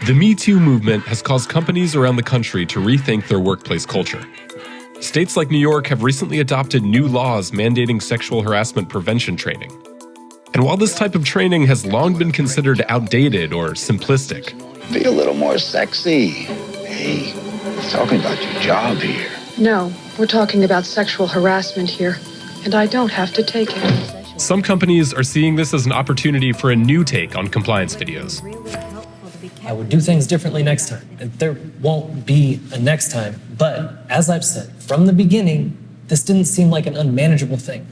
The Me Too movement has caused companies around the country to rethink their workplace culture. States like New York have recently adopted new laws mandating sexual harassment prevention training. And while this type of training has long been considered outdated or simplistic, be a little more sexy. Hey, we're talking about your job here. No, we're talking about sexual harassment here, and I don't have to take it. some companies are seeing this as an opportunity for a new take on compliance videos. I would do things differently next time. There won't be a next time. But as I've said from the beginning, this didn't seem like an unmanageable thing.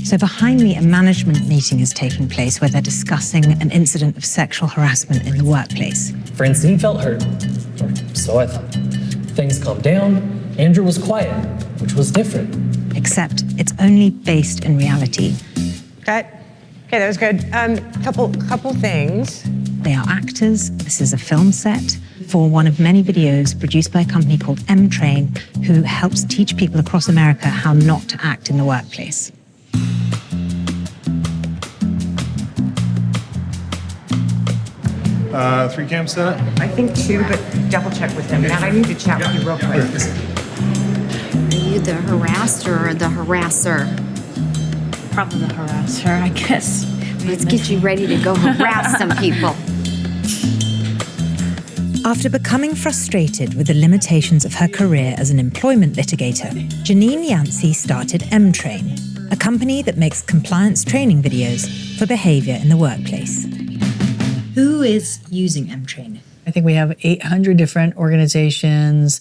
So behind me, a management meeting is taking place where they're discussing an incident of sexual harassment in the workplace. Francine felt hurt, or so I thought. Things calmed down. Andrew was quiet, which was different. Except it's only based in reality. Cut. Okay, that was good. Couple things. They are actors. This is a film set for one of many videos produced by a company called Emtrain, who helps teach people across America how not to act in the workplace. Three cam set? I think two, but double check with them. Matt, I need to chat with you real quick. Are you the harasser or the harasser? Probably the harasser, I guess. Let's get you ready to go harass some people. After becoming frustrated with the limitations of her career as an employment litigator, Janine Yancey started Emtrain, a company that makes compliance training videos for behavior in the workplace. Who is using Emtrain? I think we have 800 different organizations,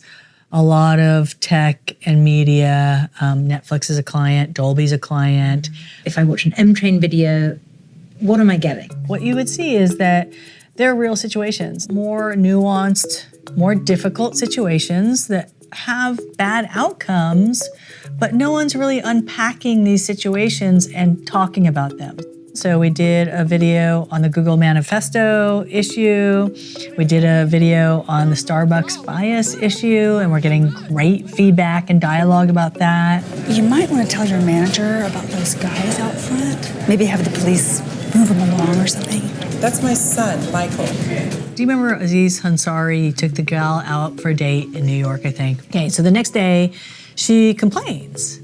a lot of tech and media. Netflix is a client, Dolby's a client. If I watch an Emtrain video, what am I getting? What you would see is that there are real situations, more nuanced, more difficult situations that have bad outcomes, but no one's really unpacking these situations and talking about them. So we did a video on the Google Manifesto issue. We did a video on the Starbucks bias issue, and we're getting great feedback and dialogue about that. You might want to tell your manager about those guys out front. Maybe have the police move them along or something. That's my son, Michael. Do you remember Aziz Ansari took the gal out for a date in New York, I think? Okay, so the next day, she complains.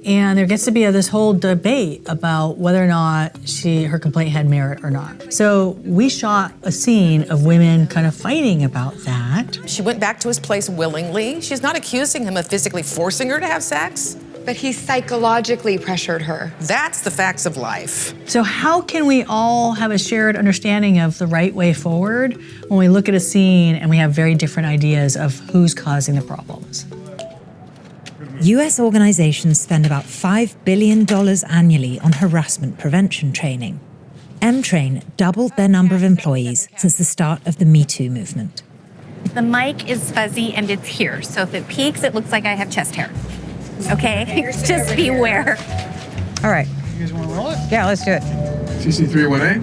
And there gets to be this whole debate about whether or not her complaint had merit or not. So we shot a scene of women kind of fighting about that. She went back to his place willingly. She's not accusing him of physically forcing her to have sex. But he psychologically pressured her. That's the facts of life. So how can we all have a shared understanding of the right way forward when we look at a scene and we have very different ideas of who's causing the problems? US organizations spend about $5 billion annually on harassment prevention training. Emtrain doubled their number of employees since the start of the Me Too movement. The mic is fuzzy and it's here, so if it peaks, it looks like I have chest hair. Okay? Just beware. All right. You guys want to roll it? Yeah, let's do it. CC31A.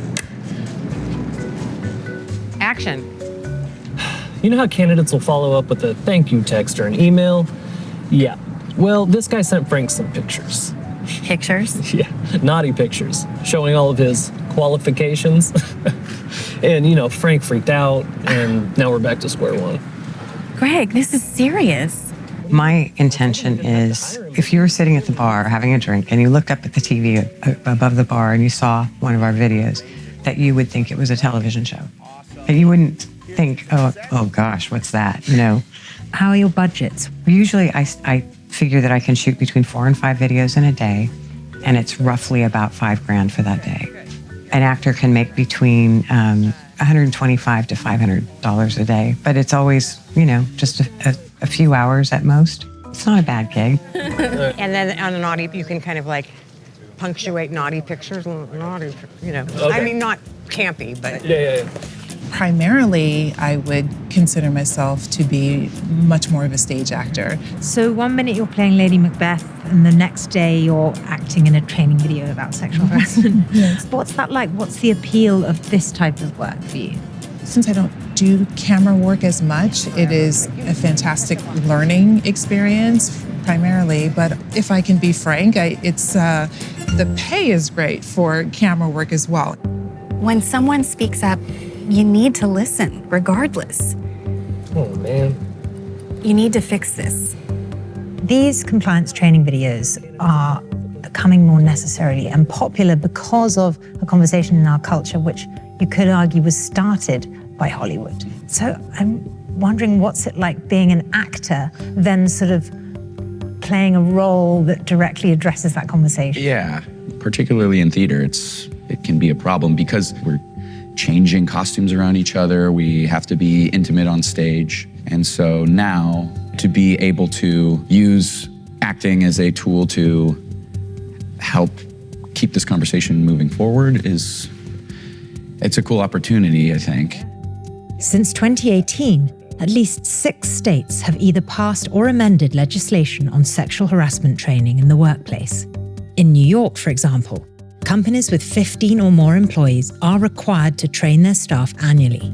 Action. You know how candidates will follow up with a thank you text or an email? Yeah. Well, this guy sent Frank some pictures. Pictures? Yeah, naughty pictures, showing all of his qualifications. And, Frank freaked out, and now we're back to square one. Greg, this is serious. My intention is, if you were sitting at the bar having a drink and you looked up at the TV above the bar and you saw one of our videos, that you would think it was a television show. And you wouldn't think, oh gosh, what's that, How are your budgets? Usually I figure that I can shoot between 4 and 5 videos in a day, and it's roughly about $5,000 for that day. An actor can make between $125 to $500 a day, but it's always, just a few hours at most. It's not a bad gig. And then on a naughty, you can kind of like punctuate naughty pictures, naughty, Okay. I mean, not campy, but. Yeah. Primarily, I would consider myself to be much more of a stage actor. So 1 minute you're playing Lady Macbeth, and the next day you're acting in a training video about sexual harassment. Yes. What's that like? What's the appeal of this type of work for you? Since I don't do camera work as much, it is a fantastic learning experience primarily. But if I can be frank, the pay is great for camera work as well. When someone speaks up, you need to listen regardless. Oh, man. You need to fix this. These compliance training videos are becoming more necessary and popular because of a conversation in our culture which you could argue was started by Hollywood. So I'm wondering what's it like being an actor, then sort of playing a role that directly addresses that conversation? Yeah, particularly in theater, it can be a problem because we're changing costumes around each other. We have to be intimate on stage. And so now to be able to use acting as a tool to help keep this conversation moving forward it's a cool opportunity, I think. Since 2018, at least 6 states have either passed or amended legislation on sexual harassment training in the workplace. In New York, for example, companies with 15 or more employees are required to train their staff annually.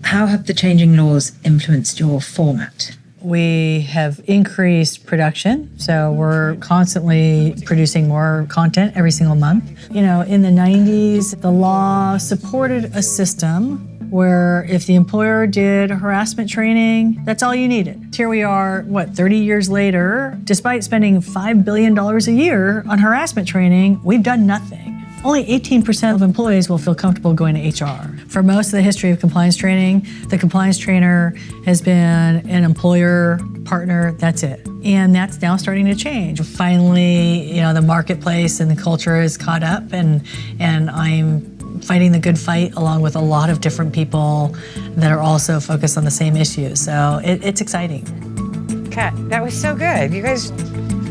How have the changing laws influenced your format? We have increased production, so we're constantly producing more content every single month. You know, in the 90s, the law supported a system where if the employer did harassment training, that's all you needed. Here we are, 30 years later, despite spending $5 billion a year on harassment training, we've done nothing. Only 18% of employees will feel comfortable going to HR. For most of the history of compliance training, the compliance trainer has been an employer partner, that's it. And that's now starting to change. Finally, the marketplace and the culture is caught up and I'm fighting the good fight along with a lot of different people that are also focused on the same issues. So it's exciting. Kat, that was so good. You guys,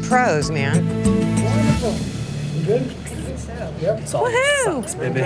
pros, man. Wonderful. You good? Yep. It's all Woohoo! sucks, baby.